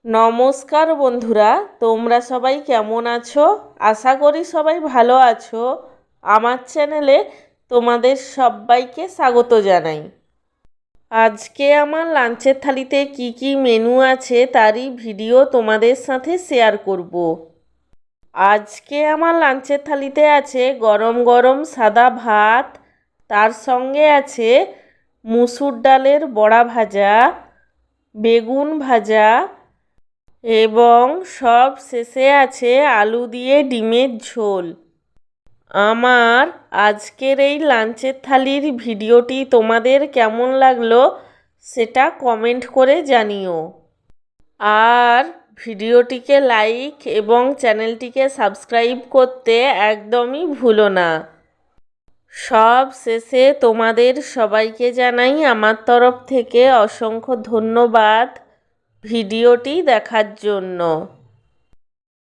নমস্কার বন্ধুরা, তোমরা সবাই কেমন আছো? আশা করি সবাই ভালো আছো। আমার চ্যানেলে তোমাদের সবাইকে স্বাগত জানাই। আজকে আমার লাঞ্চের থালিতে কি কি মেনু আছে তারই ভিডিও তোমাদের সাথে শেয়ার করব। আজকে আমার লাঞ্চের থালিতে আছে গরম গরম সাদা ভাত, তার সঙ্গে আছে মুসুর ডালের বড়া ভাজা, বেগুন ভাজা এবং সব শেষে আছে আলু দিয়ে ডিমের ঝোল। আমার আজকের এই লাঞ্চের থালির ভিডিওটি তোমাদের কেমন লাগলো সেটা কমেন্ট করে জানিও। আর ভিডিওটিকে লাইক এবং চ্যানেলটিকে সাবস্ক্রাইব করতে একদমই ভুলো না। সব শেষে তোমাদের সবাইকে জানাই আমার তরফ থেকে অসংখ্য ধন্যবাদ ভিডিওটি দেখার জন্য।